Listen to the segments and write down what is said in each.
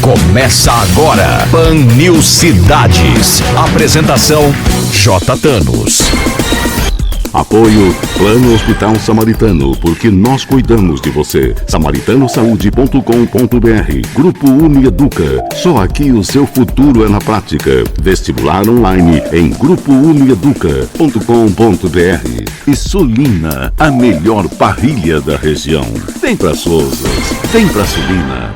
Começa agora, Pan News Cidades. Apresentação, J. Thanos. Apoio Plano Hospital Samaritano, porque nós cuidamos de você. SamaritanoSaude.com.br. Grupo Unieduca. Só aqui o seu futuro é na prática. Vestibular online em grupounieduca.com.br. E Sulina, a melhor parrilha da região. Vem pra Souzas, vem pra Sulina.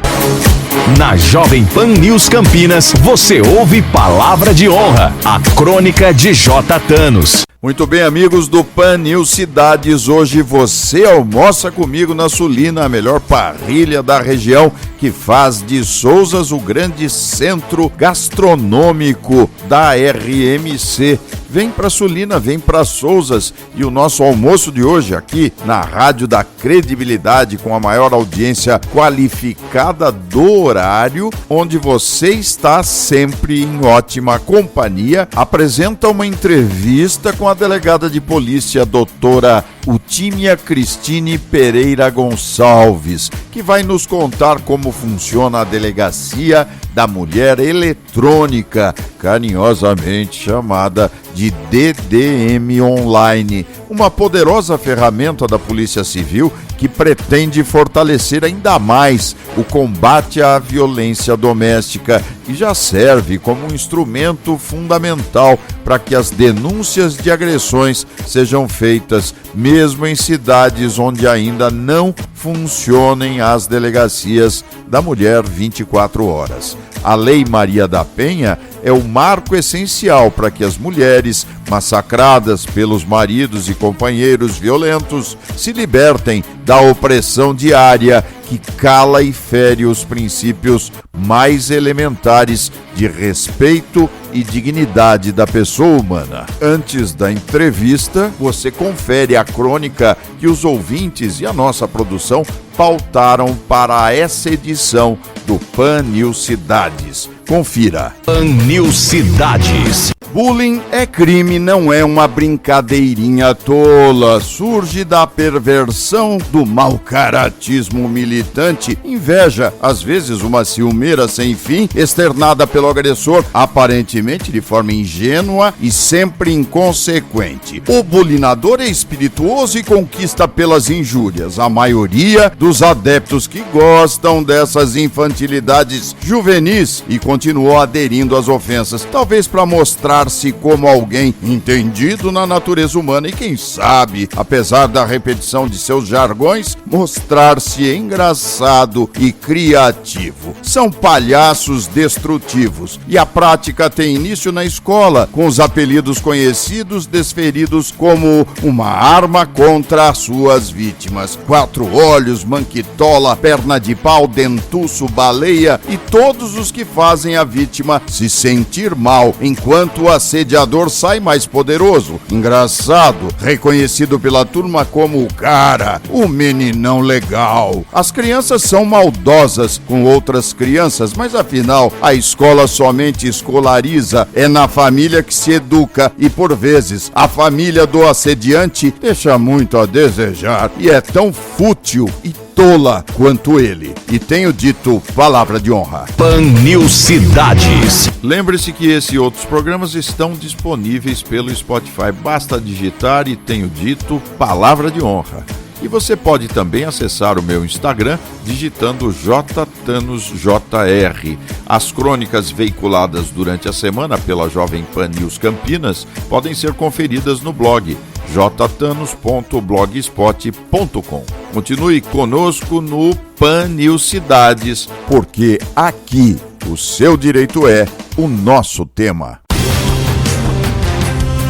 Na Jovem Pan News Campinas, você ouve Palavra de Honra, a crônica de J. Thanos. Muito bem, amigos do Pan News Cidades, hoje você almoça comigo na Sulina, a melhor parrilha da região, que faz de Souzas o grande centro gastronômico da RMC. Vem pra Sulina, vem pra Souzas, e o nosso almoço de hoje aqui na Rádio da Credibilidade, com a maior audiência qualificada do horário, onde você está sempre em ótima companhia, apresenta uma entrevista com a delegada de polícia, doutora Utímia Cristine Pereira Gonçalves, que vai nos contar como funciona a Delegacia da Mulher Eletrônica, carinhosamente chamada de DDM Online, uma poderosa ferramenta da Polícia Civil que pretende fortalecer ainda mais o combate à violência doméstica e já serve como um instrumento fundamental para que as denúncias de agressões sejam feitas, mesmo em cidades onde ainda não funcionem as delegacias da mulher 24 horas. A Lei Maria da Penha é o marco essencial para que as mulheres massacradas pelos maridos e companheiros violentos se libertem da opressão diária que cala e fere os princípios mais elementares de respeito e dignidade da pessoa humana. Antes da entrevista, você confere a crônica que os ouvintes e a nossa produção pautaram para essa edição do Pan News Cidades. Confira. Pan News Cidades. Bullying é crime, não é uma brincadeirinha tola. Surge da perversão do mau-caratismo militante, inveja, às vezes uma ciumeira sem fim, externada pelo agressor, aparentemente de forma ingênua e sempre inconsequente. O bulinador é espirituoso e conquista pelas injúrias a maioria dos adeptos que gostam dessas infantilidades juvenis e continuou aderindo às ofensas, talvez para mostrar-se como alguém entendido na natureza humana e, quem sabe, apesar da repetição de seus jargões, mostrar-se engraçado e criativo. São palhaços destrutivos e a prática tem início na escola, com os apelidos conhecidos desferidos como uma arma contra as suas vítimas. Quatro olhos, manquitola, perna de pau, dentuço, baleia e todos os que fazem a vítima se sentir mal, enquanto o assediador sai mais poderoso, engraçado, reconhecido pela turma como o cara, o meninão legal. As crianças são maldosas com outras crianças, mas afinal a escola somente escolariza, é na família que se educa e por vezes a família do assediante deixa muito a desejar e é tão fútil e tola quanto ele. E tenho dito palavra de honra. Pan News Cidades. Lembre-se que esse e outros programas estão disponíveis pelo Spotify. Basta digitar e tenho dito palavra de honra. E você pode também acessar o meu Instagram digitando JThanosJR. As crônicas veiculadas durante a semana pela Jovem Pan News Campinas podem ser conferidas no blog jthanos.blogspot.com. Continue conosco no Pan News Cidades, porque aqui o seu direito é o nosso tema.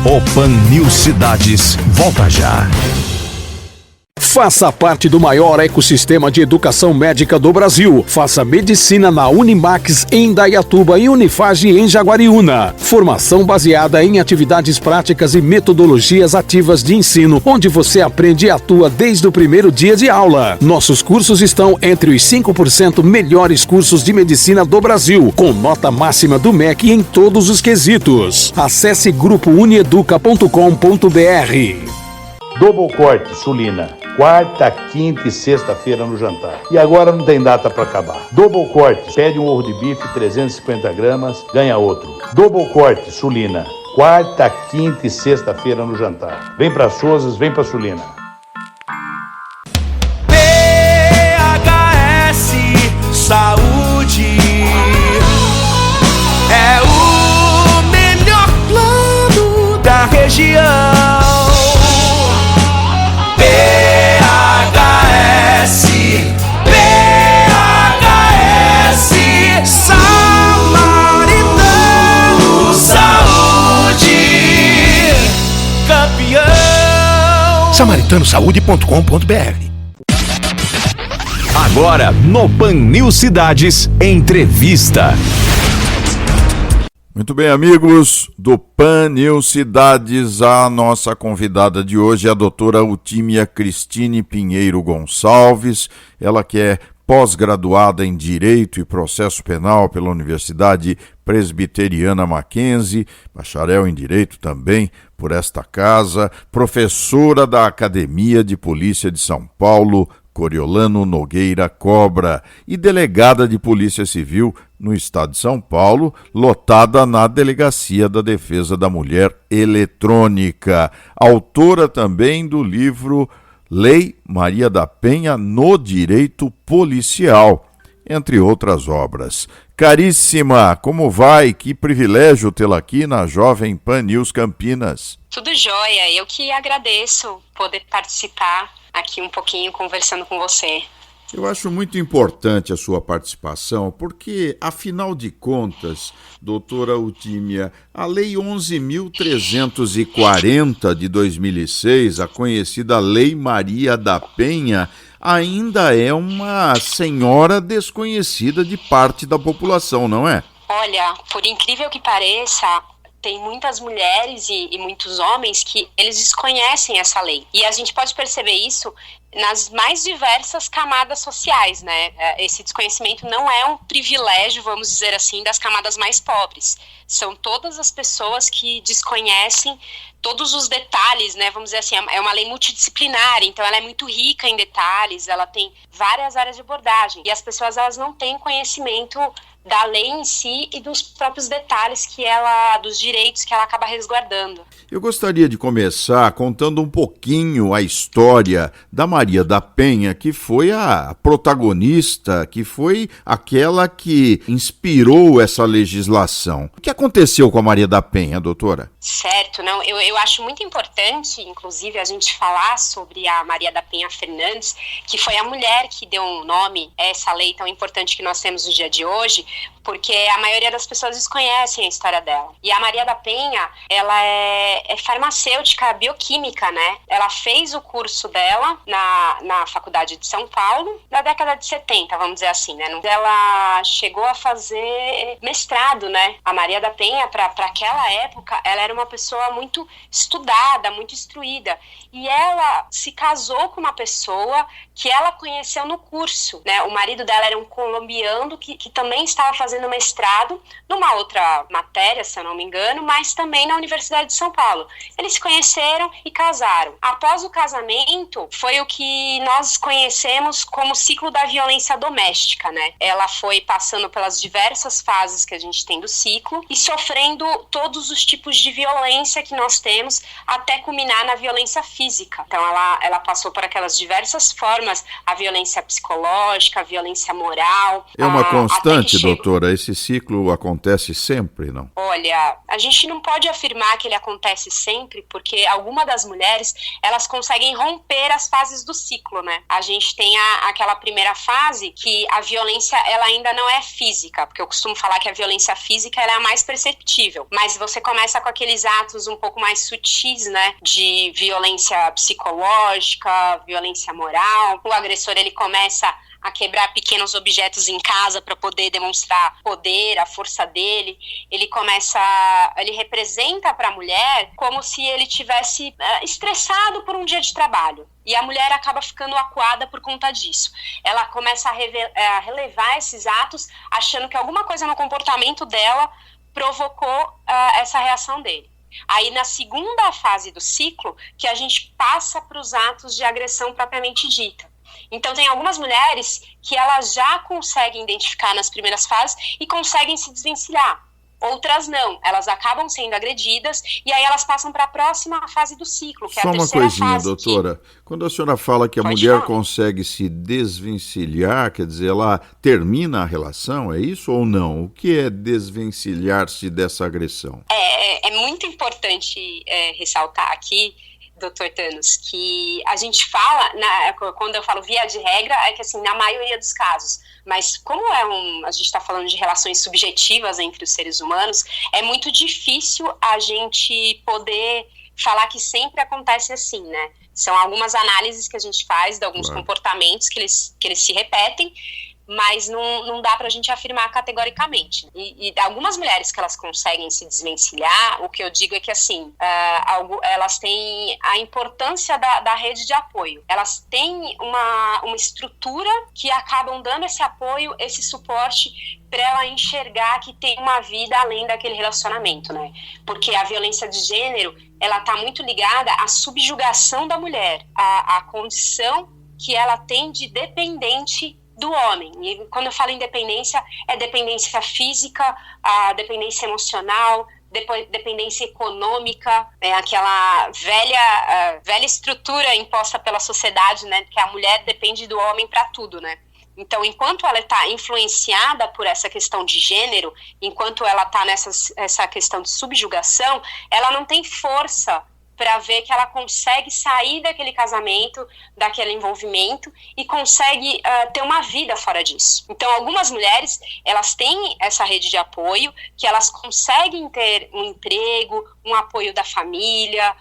O Pan News Cidades volta já. Faça parte do maior ecossistema de educação médica do Brasil. Faça medicina na Unimax em Indaiatuba e Unifage em Jaguariúna. Formação baseada em atividades práticas e metodologias ativas de ensino, onde você aprende e atua desde o primeiro dia de aula. Nossos cursos estão entre os 5% melhores cursos de medicina do Brasil, com nota máxima do MEC em todos os quesitos. Acesse grupounieduca.com.br. Double Corte Sulina. quarta, quinta e sexta-feira no jantar. E agora não tem data para acabar. Double Corte, pede um ovo de bife 350 gramas, ganha outro. Double Corte, Sulina, quarta, quinta e sexta-feira no jantar. Vem para Souzas, vem para Sulina. PHS Saúde é o melhor plano da região. PHS Samaritano Saúde, campeão. SamaritanoSaúde.com.br. Agora, no Pan News Cidades, entrevista. Muito bem, amigos do Pan News Cidades, a nossa convidada de hoje é a doutora Utímia Cristine Pinheiro Gonçalves, ela que é pós-graduada em Direito e Processo Penal pela Universidade Presbiteriana Mackenzie, bacharel em Direito também por esta casa, professora da Academia de Polícia de São Paulo, Coriolano Nogueira Cobra, e delegada de Polícia Civil no estado de São Paulo, lotada na Delegacia da Defesa da Mulher Eletrônica. Autora também do livro Lei Maria da Penha no Direito Policial, entre outras obras. Caríssima, como vai? Que privilégio tê-la aqui na Jovem Pan News Campinas. Tudo jóia, eu que agradeço poder participar aqui um pouquinho conversando com você. Eu acho muito importante a sua participação, porque, afinal de contas, doutora Utímia, a Lei 11.340 de 2006, a conhecida Lei Maria da Penha, ainda é uma senhora desconhecida de parte da população, não é? Olha, por incrível que pareça, tem muitas mulheres e muitos homens que eles desconhecem essa lei. E a gente pode perceber isso nas mais diversas camadas sociais, né? Esse desconhecimento não é um privilégio, vamos dizer assim, das camadas mais pobres. São todas as pessoas que desconhecem todos os detalhes, né? Vamos dizer assim, é uma lei multidisciplinar, então ela é muito rica em detalhes, ela tem várias áreas de abordagem. E as pessoas, elas não têm conhecimento da lei em si e dos próprios detalhes dos direitos que ela acaba resguardando. Eu gostaria de começar contando um pouquinho a história da Maria da Penha, que foi a protagonista, que foi aquela que inspirou essa legislação. O que aconteceu com a Maria da Penha, doutora? Certo, não, eu acho muito importante, inclusive, a gente falar sobre a Maria da Penha Fernandes, que foi a mulher que deu um nome a essa lei tão importante que nós temos no dia de hoje, porque a maioria das pessoas desconhecem a história dela. E a Maria da Penha, ela é farmacêutica bioquímica, né? Ela fez o curso dela na Faculdade de São Paulo, na década de 70, vamos dizer assim, né? Ela chegou a fazer mestrado, né? A Maria da Penha, para aquela época, ela era uma pessoa muito estudada, muito instruída. E ela se casou com uma pessoa que ela conheceu no curso, né? O marido dela era um colombiano que também estava fazendo mestrado numa outra matéria, se eu não me engano, mas também na Universidade de São Paulo. Eles se conheceram e casaram. Após o casamento, foi o que nós conhecemos como ciclo da violência doméstica, né? Ela foi passando pelas diversas fases que a gente tem do ciclo e sofrendo todos os tipos de violência que nós temos até culminar na violência física. Então, ela passou por aquelas diversas formas, a violência psicológica, a violência moral. É uma constante, doutora? Esse ciclo acontece sempre, não? Olha, a gente não pode afirmar que ele acontece sempre, porque algumas das mulheres, elas conseguem romper as fases do ciclo, né? A gente tem aquela primeira fase que a violência, ela ainda não é física, porque eu costumo falar que a violência física, ela é a mais perceptível, mas você começa com aqueles atos um pouco mais sutis, né? De violência psicológica, violência moral. O agressor, ele começa a quebrar pequenos objetos em casa para poder demonstrar poder, a força dele. Ele representa para a mulher como se ele tivesse estressado por um dia de trabalho. E a mulher acaba ficando acuada por conta disso. Ela começa a relevar esses atos, achando que alguma coisa no comportamento dela provocou essa reação dele. Aí, na segunda fase do ciclo, que a gente passa para os atos de agressão propriamente dita. Então, tem algumas mulheres que elas já conseguem identificar nas primeiras fases e conseguem se desvencilhar. Outras não, elas acabam sendo agredidas e aí elas passam para a próxima fase do ciclo, que é a terceira fase. Só uma coisinha, doutora. Quando a senhora fala que a mulher consegue se desvencilhar, quer dizer, ela termina a relação, é isso ou não? O que é desvencilhar-se dessa agressão? É muito importante ressaltar aqui, doutor Thanos, que a gente fala, quando eu falo via de regra, é que assim, na maioria dos casos, mas como a gente está falando de relações subjetivas entre os seres humanos, é muito difícil a gente poder falar que sempre acontece assim, né? São algumas análises que a gente faz de alguns comportamentos que eles se repetem, mas não dá para a gente afirmar categoricamente. E algumas mulheres que elas conseguem se desvencilhar, o que eu digo é que, assim, elas têm a importância da rede de apoio. Elas têm uma estrutura que acabam dando esse apoio, esse suporte, para ela enxergar que tem uma vida além daquele relacionamento, né? Porque a violência de gênero, ela está muito ligada à subjugação da mulher, à condição que ela tem de dependente do homem. E quando eu falo em dependência, é dependência física, a dependência emocional, dependência econômica, aquela velha estrutura imposta pela sociedade, né, que a mulher depende do homem para tudo, né? Então, enquanto ela está influenciada por essa questão de gênero, enquanto ela está nessa questão de subjugação, ela não tem força para ver que ela consegue sair daquele casamento, daquele envolvimento e consegue ter uma vida fora disso. Então, algumas mulheres, elas têm essa rede de apoio, que elas conseguem ter um emprego, um apoio da família,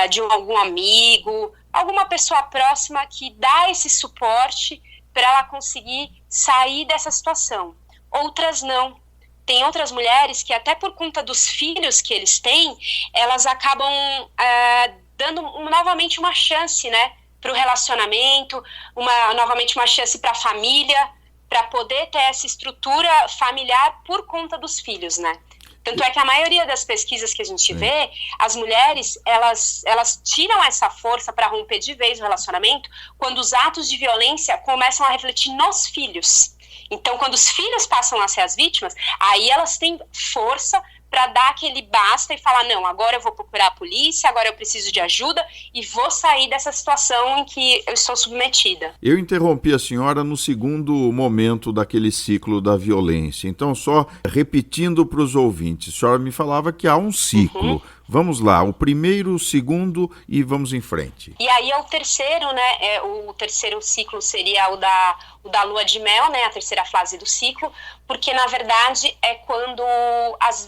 de algum amigo, alguma pessoa próxima que dá esse suporte para ela conseguir sair dessa situação. Outras não. Tem outras mulheres que, até por conta dos filhos que eles têm, elas acabam dando novamente uma chance, né, para o relacionamento, novamente uma chance para a família, para poder ter essa estrutura familiar por conta dos filhos, né? Tanto é que a maioria das pesquisas que a gente vê, as mulheres, elas tiram essa força para romper de vez o relacionamento quando os atos de violência começam a refletir nos filhos. Então, quando os filhos passam a ser as vítimas, aí elas têm força para dar aquele basta e falar, não, agora eu vou procurar a polícia, agora eu preciso de ajuda e vou sair dessa situação em que eu estou submetida. Eu interrompi a senhora no segundo momento daquele ciclo da violência. Então, só repetindo para os ouvintes, a senhora me falava que há um ciclo. Vamos lá, o primeiro, o segundo e vamos em frente. E aí é o terceiro, né? O terceiro ciclo seria o da lua de mel, né? A terceira fase do ciclo, porque na verdade é quando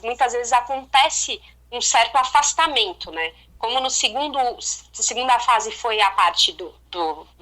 muitas vezes acontece um certo afastamento, né? Como no segunda fase foi a parte do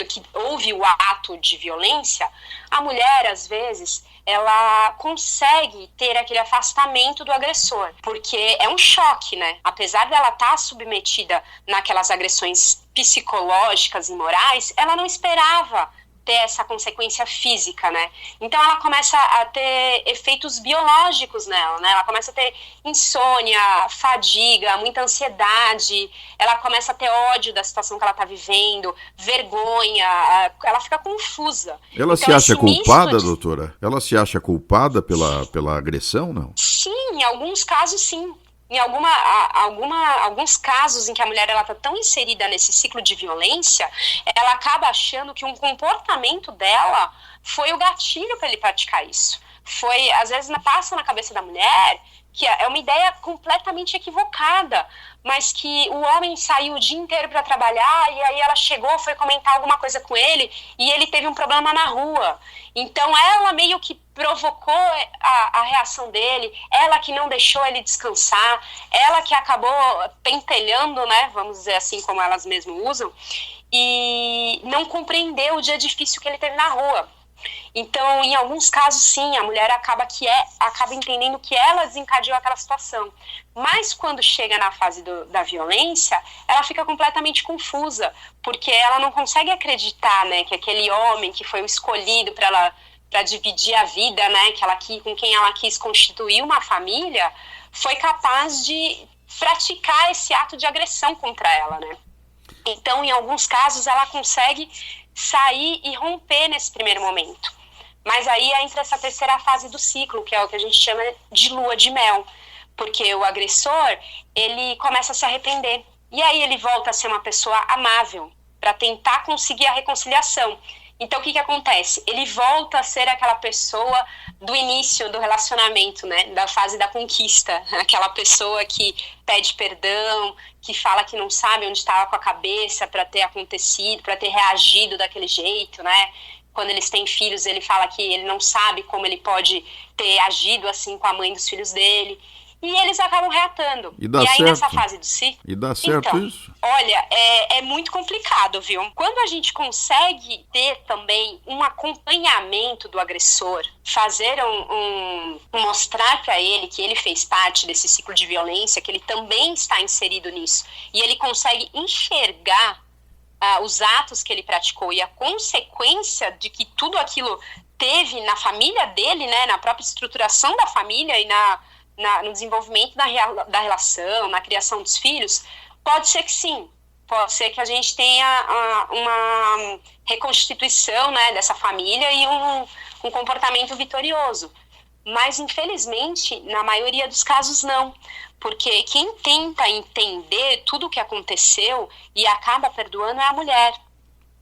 que houve o ato de violência, a mulher, às vezes, ela consegue ter aquele afastamento do agressor, porque é um choque, né? Apesar dela estar submetida naquelas agressões psicológicas e morais, ela não esperava ter essa consequência física, né? Então ela começa a ter efeitos biológicos nela, né? Ela começa a ter insônia, fadiga, muita ansiedade, ela começa a ter ódio da situação que ela está vivendo, vergonha, ela fica confusa. Ela então, se acha culpada, doutora? Ela se acha culpada pela agressão, não? Sim, em alguns casos sim. Em alguns casos em que a mulher está tão inserida nesse ciclo de violência, ela acaba achando que um comportamento dela foi o gatilho para ele praticar isso. Às vezes passa na cabeça da mulher que é uma ideia completamente equivocada, mas que o homem saiu o dia inteiro para trabalhar e aí ela chegou, foi comentar alguma coisa com ele e ele teve um problema na rua. Então ela meio que provocou a reação dele, ela que não deixou ele descansar, ela que acabou pentelhando, né, vamos dizer assim, como elas mesmas usam, e não compreendeu o dia difícil que ele teve na rua. Então, em alguns casos, sim, a mulher acaba entendendo que ela desencadeou aquela situação. Mas quando chega na fase da violência, ela fica completamente confusa, porque ela não consegue acreditar, né, que aquele homem que foi o escolhido para dividir a vida, né, com quem ela quis constituir uma família, foi capaz de praticar esse ato de agressão contra ela, né? Então, em alguns casos, ela consegue sair e romper nesse primeiro momento. Mas aí entra essa terceira fase do ciclo, que é o que a gente chama de lua de mel. Porque o agressor, ele começa a se arrepender. E aí ele volta a ser uma pessoa amável, para tentar conseguir a reconciliação. Então, o que acontece? Ele volta a ser aquela pessoa do início do relacionamento, né? Da fase da conquista. Aquela pessoa que pede perdão, que fala que não sabe onde estava com a cabeça para ter acontecido, para ter reagido daquele jeito, né? Quando eles têm filhos, ele fala que ele não sabe como ele pode ter agido assim com a mãe dos filhos dele. E eles acabam reatando. E dá aí, certo? Nessa fase do ciclo... E dá certo então, isso? Olha, é muito complicado, viu? Quando a gente consegue ter também um acompanhamento do agressor, fazer mostrar para ele que ele fez parte desse ciclo de violência, que ele também está inserido nisso, e ele consegue enxergar os atos que ele praticou e a consequência de que tudo aquilo teve na família dele, né, na própria estruturação da família e no desenvolvimento da relação, na criação dos filhos, pode ser que sim. Pode ser que a gente tenha uma reconstituição, né, dessa família e um comportamento vitorioso. Mas, infelizmente, na maioria dos casos, não. Porque quem tenta entender tudo o que aconteceu e acaba perdoando é a mulher.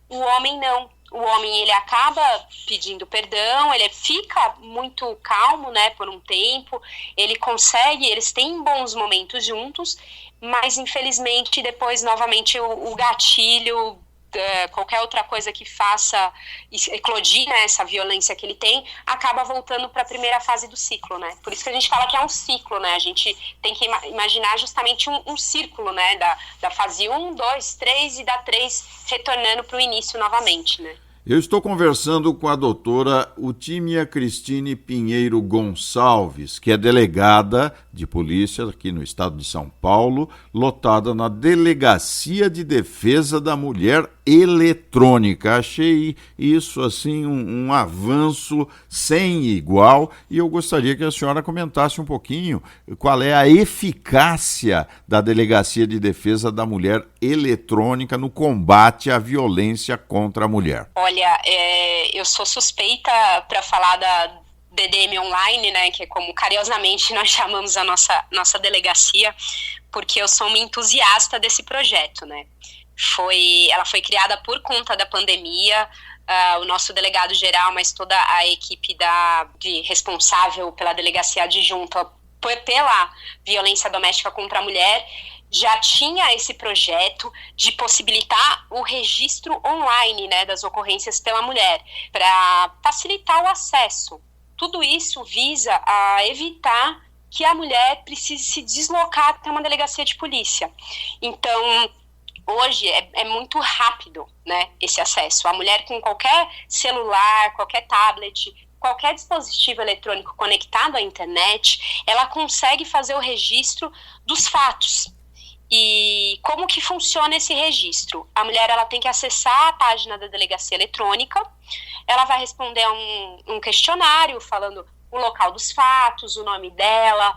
O homem não. O homem, ele acaba pedindo perdão, ele fica muito calmo, né, por um tempo, eles têm bons momentos juntos, mas infelizmente depois novamente o gatilho, qualquer outra coisa que faça eclodir, né, essa violência que ele tem, acaba voltando para a primeira fase do ciclo, né? Por isso que a gente fala que é um ciclo, né? A gente tem que imaginar justamente um círculo, né? Da fase 1, 2, 3 e da 3 retornando para o início novamente, né? Eu estou conversando com a doutora Utímia Cristine Pinheiro Gonçalves, que é delegada de polícia aqui no estado de São Paulo, lotada na Delegacia de Defesa da Mulher Eletrônica. Achei isso assim um avanço sem igual e eu gostaria que a senhora comentasse um pouquinho qual é a eficácia da Delegacia de Defesa da Mulher Eletrônica no combate à violência contra a mulher. Olha, eu sou suspeita para falar da DDM Online, né, que é como carinhosamente nós chamamos a nossa delegacia, porque eu sou uma entusiasta desse projeto, né. Ela foi criada por conta da pandemia, o nosso delegado-geral, mas toda a equipe responsável pela delegacia adjunta pela violência doméstica contra a mulher, já tinha esse projeto de possibilitar o registro online, né, das ocorrências pela mulher, para facilitar o acesso. Tudo isso visa a evitar que a mulher precise se deslocar até uma delegacia de polícia. Então, hoje é muito rápido, né, esse acesso. A mulher com qualquer celular, qualquer tablet, qualquer dispositivo eletrônico conectado à internet, ela consegue fazer o registro dos fatos. E como que funciona esse registro? A mulher ela tem que acessar a página da delegacia eletrônica, ela vai responder a um questionário falando o local dos fatos, o nome dela,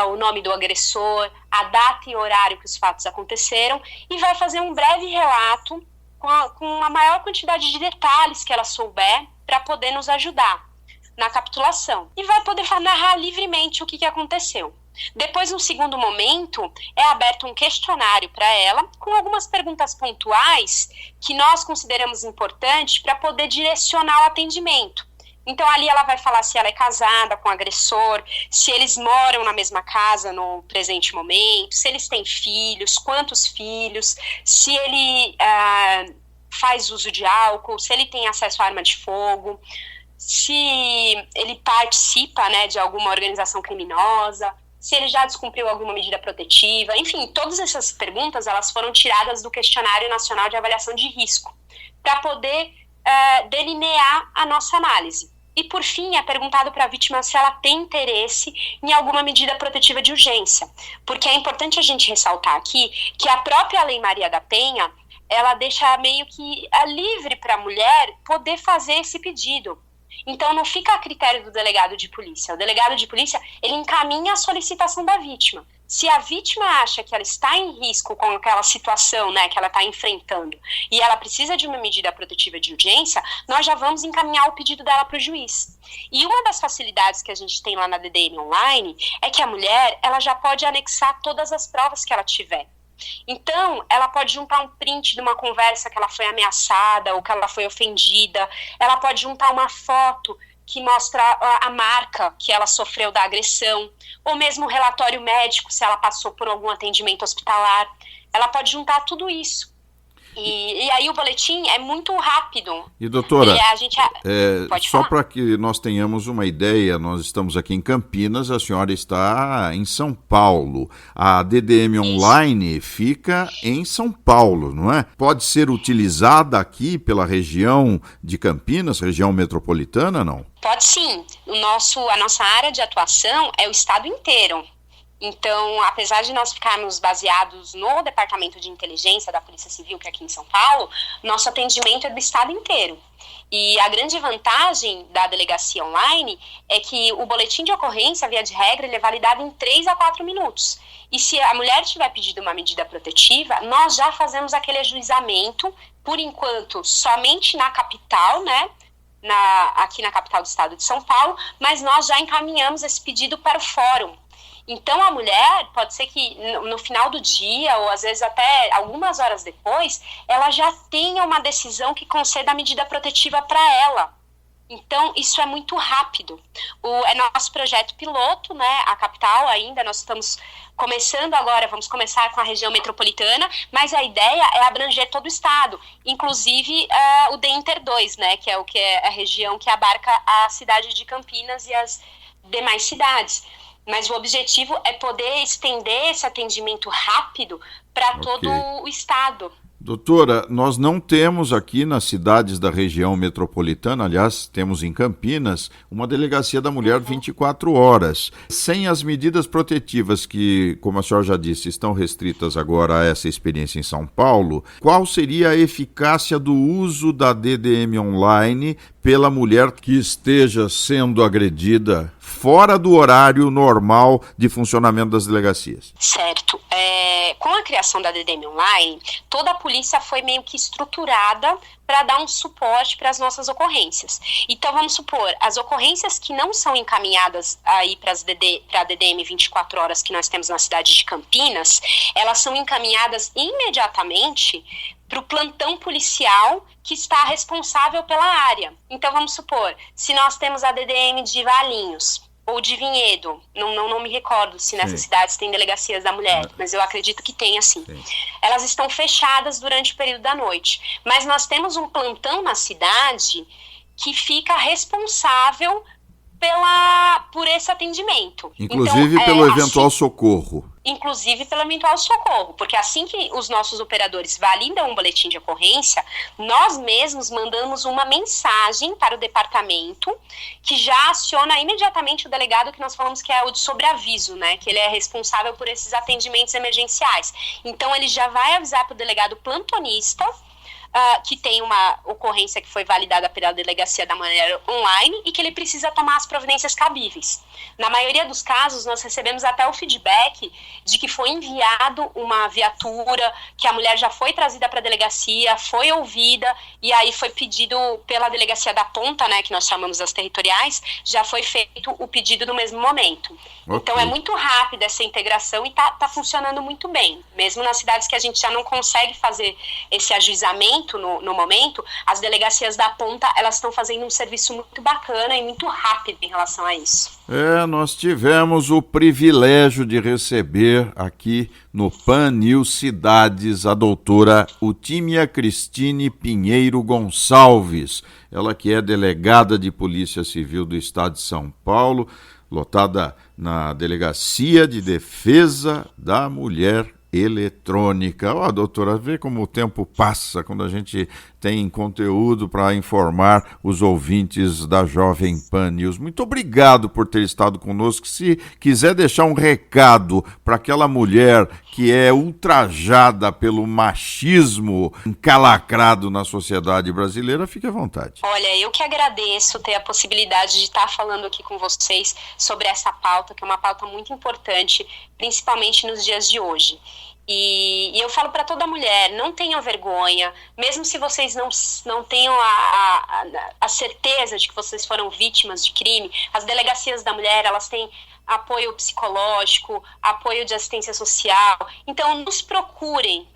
o nome do agressor, a data e horário que os fatos aconteceram e vai fazer um breve relato com a maior quantidade de detalhes que ela souber para poder nos ajudar na capitulação. E vai poder narrar livremente o que aconteceu. Depois, no segundo momento, é aberto um questionário para ela com algumas perguntas pontuais que nós consideramos importantes para poder direcionar o atendimento. Então, ali ela vai falar se ela é casada com o agressor, se eles moram na mesma casa no presente momento, se eles têm filhos, quantos filhos, se ele faz uso de álcool, se ele tem acesso à arma de fogo, se ele participa, né, de alguma organização criminosa, se ele já descumpriu alguma medida protetiva, enfim, todas essas perguntas elas foram tiradas do Questionário Nacional de Avaliação de Risco, para poder delinear a nossa análise. E, por fim, é perguntado para a vítima se ela tem interesse em alguma medida protetiva de urgência, porque é importante a gente ressaltar aqui que a própria Lei Maria da Penha, ela deixa meio que livre para a mulher poder fazer esse pedido. Então não fica a critério do delegado de polícia. O delegado de polícia, ele encaminha a solicitação da vítima. Se a vítima acha que ela está em risco com aquela situação, né, que ela está enfrentando, e ela precisa de uma medida protetiva de urgência, nós já vamos encaminhar o pedido dela para o juiz. E uma das facilidades que a gente tem lá na DDM Online é que a mulher, ela já pode anexar todas as provas que ela tiver. Então, ela pode juntar um print de uma conversa que ela foi ameaçada ou que ela foi ofendida, ela pode juntar uma foto que mostra a marca que ela sofreu da agressão, ou mesmo um relatório médico, se ela passou por algum atendimento hospitalar. Ela pode juntar tudo isso. E aí o boletim é muito rápido. E doutora, só falar. para que nós tenhamos uma ideia, nós estamos aqui em Campinas, a senhora está em São Paulo. A DDM Online fica em São Paulo, não é? Pode ser utilizada aqui pela região de Campinas, região metropolitana, não? Pode sim. A nossa área de atuação é o estado inteiro. Então, apesar de nós ficarmos baseados no Departamento de Inteligência da Polícia Civil, que é aqui em São Paulo, nosso atendimento é do estado inteiro. E a grande vantagem da delegacia online é que o boletim de ocorrência, via de regra, ele é validado em 3 a 4 minutos. E se a mulher tiver pedido uma medida protetiva, nós já fazemos aquele ajuizamento, por enquanto, somente na capital, né? Aqui na capital do estado de São Paulo, mas nós já encaminhamos esse pedido para o fórum. Então, a mulher, pode ser que no final do dia, ou às vezes até algumas horas depois, ela já tenha uma decisão que conceda a medida protetiva para ela. Então, isso é muito rápido. É nosso projeto piloto, né? A capital ainda, nós estamos começando agora, vamos começar com a região metropolitana, mas a ideia é abranger todo o estado, inclusive o DEINTER 2, né? Que é a região que abarca a cidade de Campinas e as demais cidades. Mas o objetivo é poder estender esse atendimento rápido para todo o estado. Doutora, nós não temos aqui nas cidades da região metropolitana, aliás, temos em Campinas, uma delegacia da mulher 24 horas. Sem as medidas protetivas que, como a senhora já disse, estão restritas agora a essa experiência em São Paulo, qual seria a eficácia do uso da DDM Online pela mulher que esteja sendo agredida fora do horário normal de funcionamento das delegacias? Certo. Com a criação da DDM Online, toda a polícia foi meio que estruturada para dar um suporte para as nossas ocorrências. Então, vamos supor, as ocorrências que não são encaminhadas aí para a DDM 24 horas que nós temos na cidade de Campinas, elas são encaminhadas imediatamente para o plantão policial que está responsável pela área. Então, vamos supor, se nós temos a DDM de Valinhos ou de Vinhedo, não me recordo se nessas cidades tem delegacias da mulher, mas eu acredito que tem, assim. Elas estão fechadas durante o período da noite. Mas nós temos um plantão na cidade que fica responsável por esse atendimento. Inclusive então, pelo eventual socorro. Inclusive pelo eventual socorro, porque assim que os nossos operadores validam um boletim de ocorrência, nós mesmos mandamos uma mensagem para o departamento que já aciona imediatamente o delegado, que nós falamos que é o de sobreaviso, né? Que ele é responsável por esses atendimentos emergenciais. Então ele já vai avisar para o delegado plantonista que tem uma ocorrência que foi validada pela delegacia da maneira online e que ele precisa tomar as providências cabíveis. Na maioria dos casos, nós recebemos até o feedback de que foi enviado uma viatura, que a mulher já foi trazida para a delegacia, foi ouvida, e aí foi pedido pela delegacia da ponta, né, que nós chamamos as territoriais, já foi feito o pedido no mesmo momento. Okay. Então é muito rápida essa integração e tá funcionando muito bem. Mesmo nas cidades que a gente já não consegue fazer esse ajuizamento no momento, as delegacias da ponta, elas estão fazendo um serviço muito bacana e muito rápido em relação a isso. Nós tivemos o privilégio de receber aqui no Pan News Cidades a doutora Utímia Cristine Pinheiro Gonçalves, ela que é delegada de Polícia Civil do Estado de São Paulo, lotada na Delegacia de Defesa da Mulher Eletrônica. Doutora, vê como o tempo passa quando a gente tem conteúdo para informar os ouvintes da Jovem Pan News. Muito obrigado por ter estado conosco. Se quiser deixar um recado para aquela mulher que é ultrajada pelo machismo encalacrado na sociedade brasileira, fique à vontade. Olha, eu que agradeço ter a possibilidade de estar falando aqui com vocês sobre essa pauta, que é uma pauta muito importante, principalmente nos dias de hoje. E eu falo para toda mulher, não tenham vergonha, mesmo se vocês não tenham a certeza de que vocês foram vítimas de crime, as delegacias da mulher, elas têm apoio psicológico, apoio de assistência social. Então, nos procurem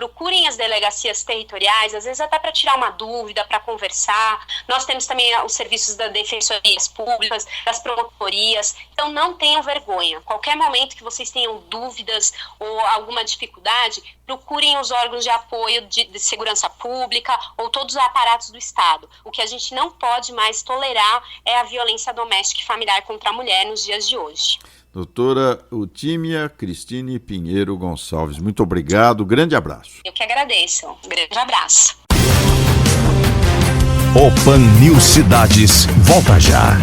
as delegacias territoriais, às vezes até para tirar uma dúvida, para conversar. Nós temos também os serviços das defensorias públicas, das promotorias. Então, não tenham vergonha. Qualquer momento que vocês tenham dúvidas ou alguma dificuldade, procurem os órgãos de apoio de segurança pública ou todos os aparatos do Estado. O que a gente não pode mais tolerar é a violência doméstica e familiar contra a mulher nos dias de hoje. Doutora Utímia Cristine Pinheiro Gonçalves, muito obrigado, grande abraço. Eu que agradeço, um grande abraço. O Pan News Cidades volta já.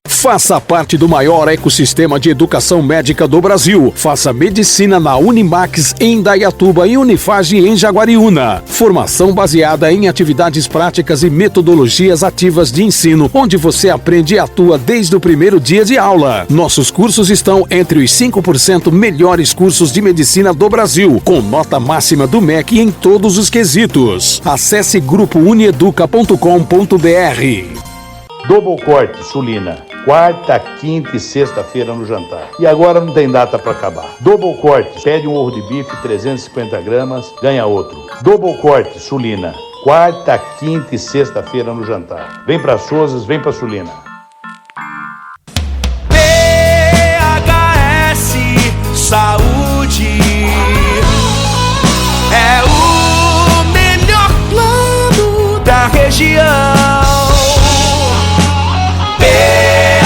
Faça parte do maior ecossistema de educação médica do Brasil. Faça medicina na Unimax em Indaiatuba e Unifage em Jaguariúna. Formação baseada em atividades práticas e metodologias ativas de ensino, onde você aprende e atua desde o primeiro dia de aula. Nossos cursos estão entre os 5% melhores cursos de medicina do Brasil, com nota máxima do MEC em todos os quesitos. Acesse grupounieduca.com.br. Double corte, Sulina. Quarta, quinta e sexta-feira no jantar. E agora não tem data para acabar. Double corte, pede um ovo de bife, 350 gramas, ganha outro. Double corte, Sulina. Quarta, quinta e sexta-feira no jantar. Vem para Souzas, vem para Sulina. PHS Saúde é o melhor plano da região. PHS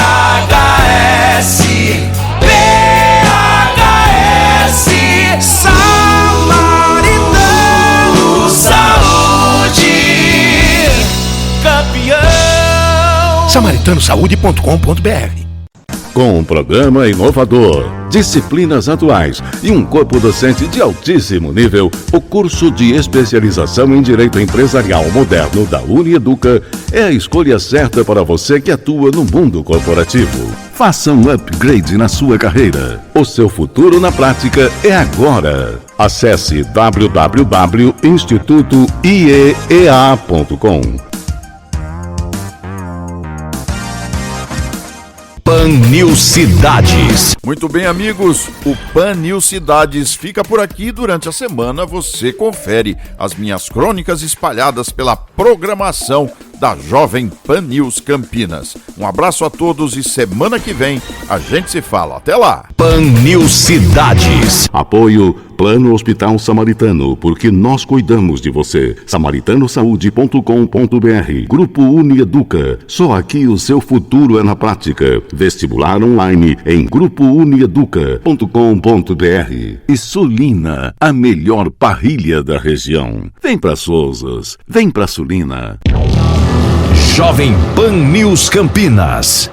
Samaritano Saúde, campeão. SamaritanoSaude.com.br. Com um programa inovador, disciplinas atuais e um corpo docente de altíssimo nível, o curso de especialização em Direito Empresarial Moderno da Unieduca é a escolha certa para você que atua no mundo corporativo. Faça um upgrade na sua carreira. O seu futuro na prática é agora. Acesse www.institutoiea.com. Pan News Cidades. Muito bem, amigos, o Pan News Cidades fica por aqui. Durante a semana você confere as minhas crônicas espalhadas pela programação da Jovem Pan News Campinas. Um abraço a todos e semana que vem a gente se fala. Até lá! Pan News Cidades. Apoio Plano Hospital Samaritano, porque nós cuidamos de você. SamaritanoSaude.com.br. Grupo Unieduca. Só aqui o seu futuro é na prática. Vestibular online em grupounieduca.com.br. E Sulina, a melhor parrilha da região. Vem pra Souzas, vem pra Sulina. Jovem Pan News Campinas.